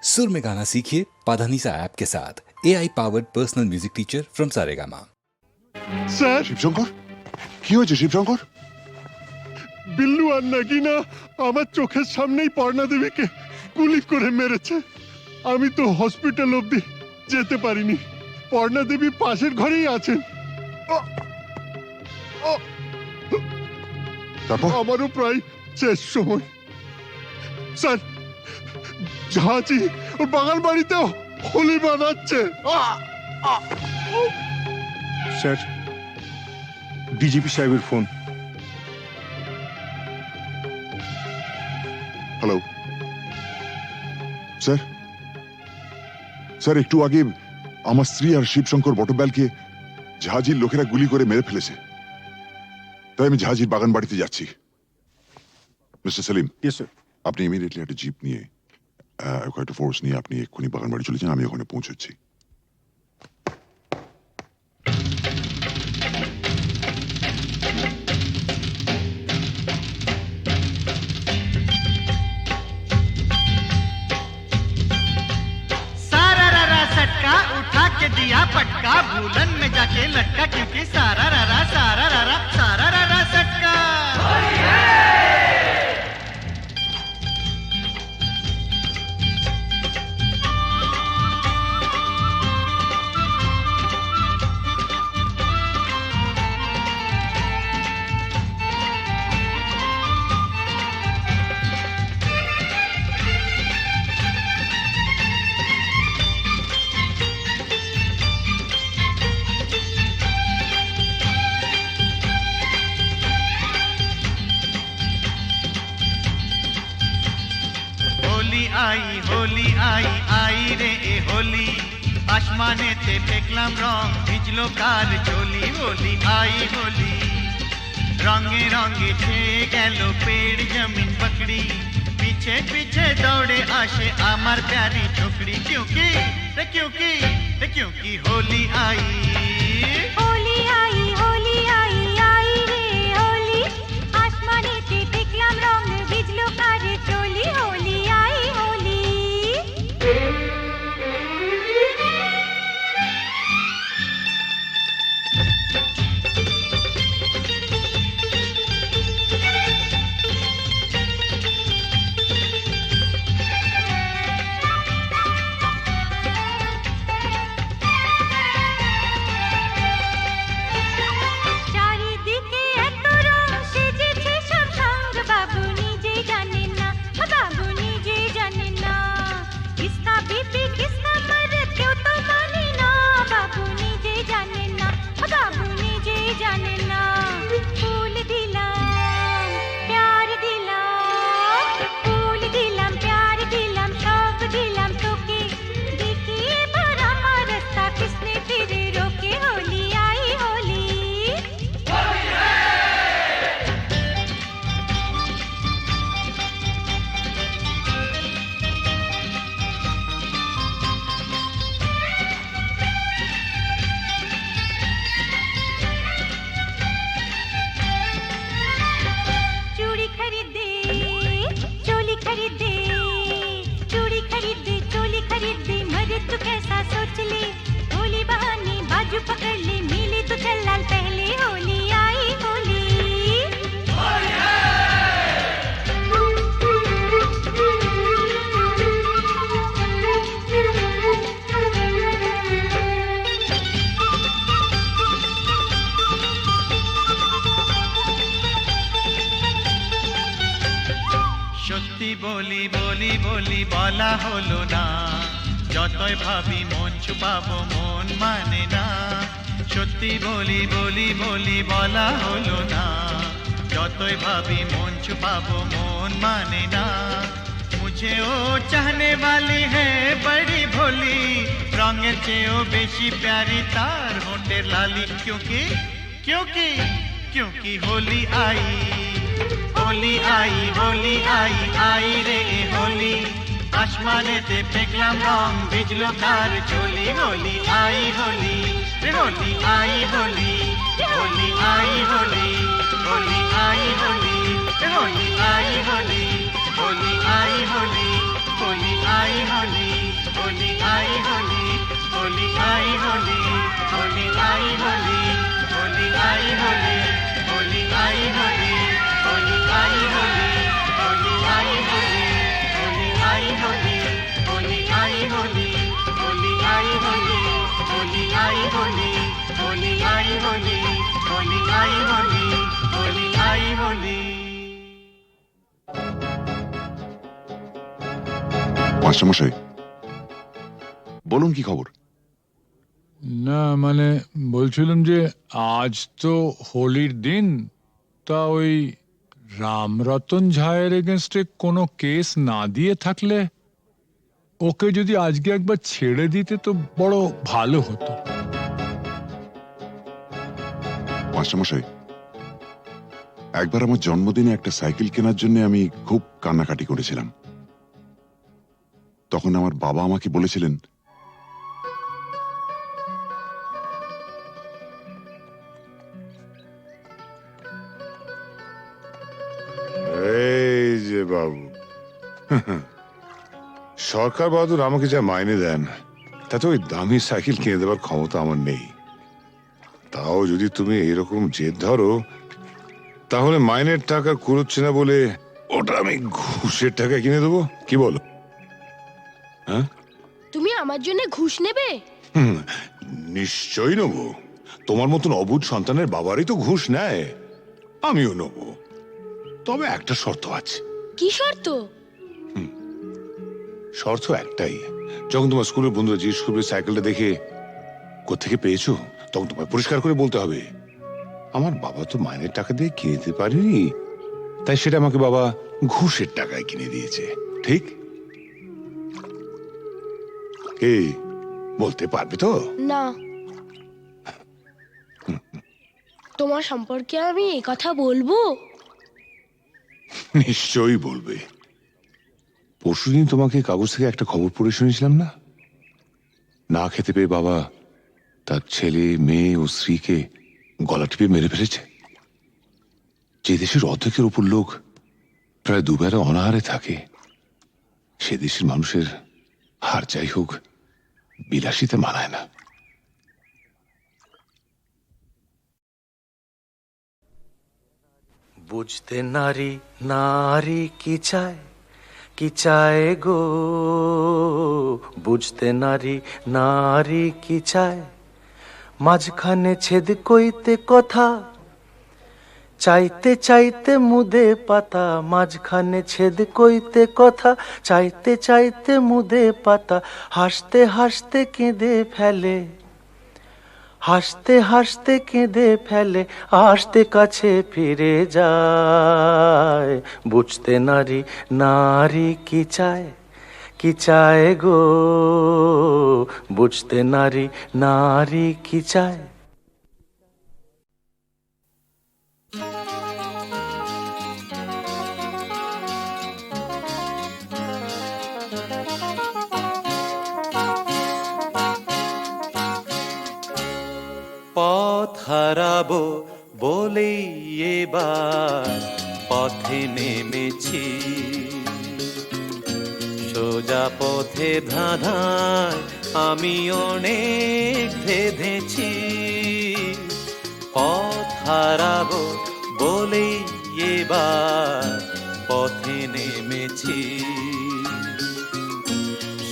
सुर में गाना सीखिए पाधानीसा ऐप के साथ AI powered personal music teacher from Saregama. Sir Shivshankar, কি হয়েছে শিবশঙ্কর? বিল্লু আর নাগিনা আমার চোখের সামনেই পর্ণা দেবীকে গুলি করে মেরেছে। আমি তো হসপিটাল অবধি যেতে পারিনি। পর্ণা দেবী পাশের ঘরেই আছেন। তারপর? আমারও প্রায় শেষ সময়। স্যার, ঝাঁচি ওর বাগান বাড়িতেও হোলি বানাচ্ছে। স্যার, ডিজিপি সাহেবের ফোন। হ্যালো স্যার, স্যার একটু আগে আমার স্ত্রী আর শিবশঙ্কর বটব্যালকে জাহাজির লোকেরা গুলি করে মেরে ফেলেছে। তাই আমি জাহাজির বাগান বাড়িতে যাচ্ছি। Mister Selim, yes sir. আপনি ইমিডিয়েটলি একটা জিপ নিয়ে একটা ফোর্স নিয়ে আপনি এক্ষুনি বাগান বাড়ি চলে যান, আমি ওখানে পৌঁছচ্ছি। सारा रारा सटका उठा के दिया पटका, भूलन में जाके लटका, क्योंकि सारा रारा सटका। होली आई आई रे ए होली, आसमानेते फेकलाम रंग, ভিজলো কার চলি। होली आई होली, रंगे रंगे छेয়ে গেল पेड़ जमीन पकड़ी, पीछे पीछे दौड़े आशे आमार प्यारी छोकरी। क्योंकि होली आई होली आई होली आई आई रे होली, आसमानेते দেখলাম রং, ভিজলো কার চলি। होली आई होली। চারিদিকে এত রং সেজেছে সব সঙ্গ, বাবু নিজেই জানেন না, বাবু নিজেই জানেন না। কিসকা বিপি কিসকা মরদ কেউ তো মানে না, বাবু নিজেই জানেন না, বাবু নিজেই জানেন না। ফুল দিলাম প্যার দিলাম, ফুল দিলাম প্যার দিলাম, সব দিলাম তোকে, দেখি এবার আমার রাস্তা কিসনে ফিরে রোকে। होली आई होली। चूड़ी खरीदे चोली खरीदे, चूड़ी खरीदे चोली खरीदे, मरे तू कैसा सोच ले, होली बहाने बाजू पकड़ ले, मिली तो चल लाल पहले। होली आई होली। সত্যি বলি বলি বলি বলা হলো না, যতই ভাবি মন ছুপাবো মন মানে না। সত্যি বলি বলি বলি বলা হলো না, যতই ভাবি মন ছুপাবো মন মানে না। मुझे ओ चाहने वाली है बड़ी भोली, रंगेर চেয়েও বেশি प्यारी तार होठेर लाली। क्योंकि होली आई होली आई होली आई आई रे होली, आसमानेते फेकलाम रंग, ভিজলো কার চলি। होली आई होली रे होली आई होली, होली आई होली, होली आई होली रे होली आई होली, होली आई होली, होली आई होली। হোলি হোলি আই হোলি হোলি আই হোলি হোলি আই হোলি হোলি আই হোলি। মাস্টারমশাই, বলুন কি খবর? না মানে বলছিলাম যে আজ তো হোলির দিন, তা ওই রামরতন ঝায়ের এগেনস্টে কোনো কেস না দিয়ে থাকলে ওকে যদি আজকে একবার ছেড়ে দিতে তো বড় ভালো হতো। মাস্টারমশাই, একবার আমার জন্মদিনে একটা সাইকেল কেনার জন্য আমি খুব কান্নাকাটি করেছিলাম। তখন আমার বাবা আমাকে বলেছিলেন, এই যে বাবু, সরকার বাহাদুর আমাকে যা মাইনে দেন তাতে ওই দামি সাইকেল কিনে দেওয়ার ক্ষমতা আমার নেই। তাও যদি তুমি এরকম জেদ ধরো, তাহলে মাইনের টাকা কুড়োচ্ছে না বলে ওটা আমি ঘুষের টাকায় কিনে দেবো, কি বলো? হ্যাঁ, তুমি আমার জন্য ঘুষ নেবে? নিশ্চয়ই নেবো। তোমার মতন অবুঝ সন্তানের বাবারই তো ঘুষ নেয়, আমিও নেবো। তবে একটা শর্ত আছে। কি শর্ত? শর্ত একটাই, যখন তোমার স্কুলের বন্ধুরা জিজ্ঞেস করবে সাইকেলটা দেখে কোত্থেকে পেয়েছো, তখন তোমায় পরিষ্কার করে বলতে হবে, আমার বাবা তো মাইনের টাকা দিয়ে কিনে দিতে পারেনি, তাই সেটা আমাকে বাবা ঘুষের টাকায় কিনে দিয়েছে। ঠিক? এই বলতে পারবে তো? না। তোমার সম্পর্কে আমি এই কথা বলবো? নিশ্চয়ই বলবে। পরশুদিন তোমাকে কাগজ থেকে একটা খবর পড়ে শুনেছিলাম না? না খেতে পেয়ে বাবা তার ছেলে, মেয়ে ও স্ত্রীকে গলা টিপে মেরে ফেলেছে। যে দেশের অর্ধেকের উপর লোক প্রায় দুবেলা অনাহারে থাকে, সে দেশের মানুষের হার যাই হোক বিলাসিতে মানায় না। বুঝতে নারী নারী কি চায় গো, বুঝতে নারী নারী কি চায়, মাঝখানে ছেদ কইতে কথা, চাইতে চাইতে মুদে পাতা, মাঝখানে ছেদ কইতে কথা, চাইতে চাইতে মুদে পাতা, হাসতে হাসতে কেঁদে ফেলে, হাসতে হাসতে কেঁদে ফেলে, আসতে কাছে ফিরে যায়। বুঝতে নারী নারী কি চায় গো, বুঝতে নারী নারী কি চায়। পথ হারাবো বলেই এবার পথে নেমেছি, সোজা পথে ধাঁধায় আমি অনেক ধেঁধেছি। পথ হারাবো বলেই এবার পথে নেমেছি,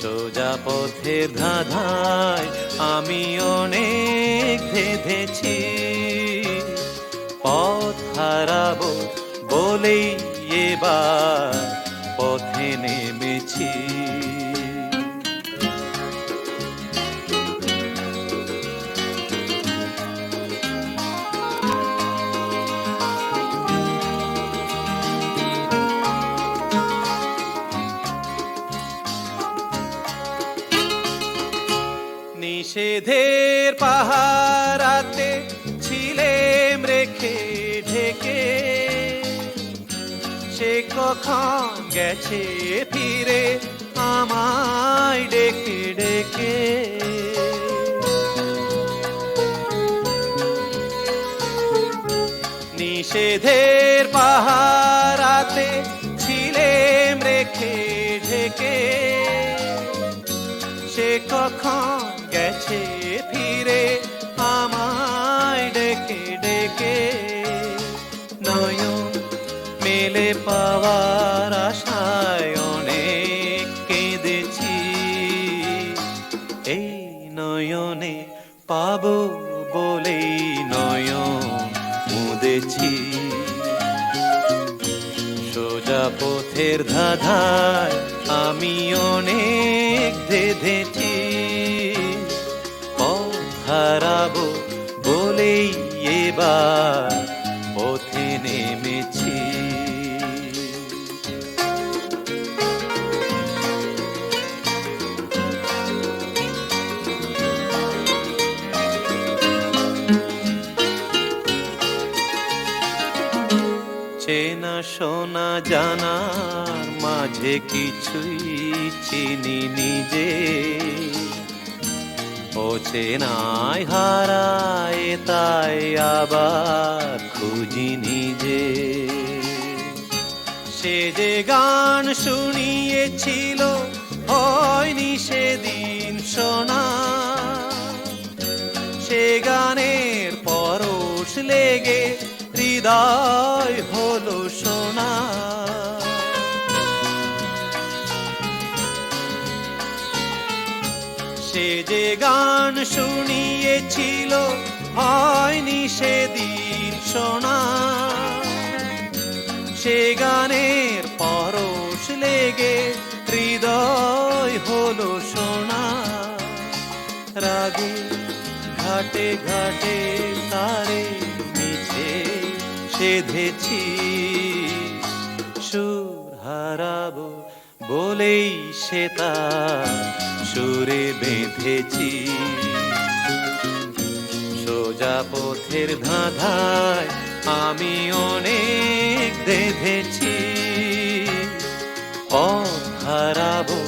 সোজা পথে ধাঁধায় আমি অনেক ধেঁধেছি। পথ হারাবো বলেই এবার পথে নেমেছি। নিষেধের পাহারাতে ছিলেম রেখে ঢেকে, সে কখন গেছে ফিরে আমায় ডেকে ডেকে। নিষেধের পাহারাতে ছিলেম রেখে ঢেকে, সে কখন গেছে ফিরে আমায় ডেকে ডেকে। নয়ন মেলে পাওয়ার আশায় অনেক কেঁদেছি, এই নয়নে পাবো বলেই নয়ন মুদেছি, সোজা পথের ধাঁধায় আমি অনেক ধেঁধেছি, পথ হারাবো বলেই এবার পথে নেমেছি। চেনা শোনা জানার মাঝে কিছুই চিনি নিজে, ও চেনায় হারায় তাই আবার খুঁজি নিজে। সে যে গান শুনিয়েছিল হয়নি সেদিন শোনা, সে গানের পরশ লেগে হৃদয় হলো সোনা। সে যে গান শুনিয়েছিল হয়নি সেদিন শোনা, সে গানের পরশ লেগে হৃদয় হলো সোনা। রাগে ঘাটে ঘাটে তারে মিছে সেধেছি, সুর হারাবো বলেই সে তার সুরে বেঁধেছি, সোজা পথের ধাঁধায় আমি অনেক ধেঁধেছি, পথ হারাবো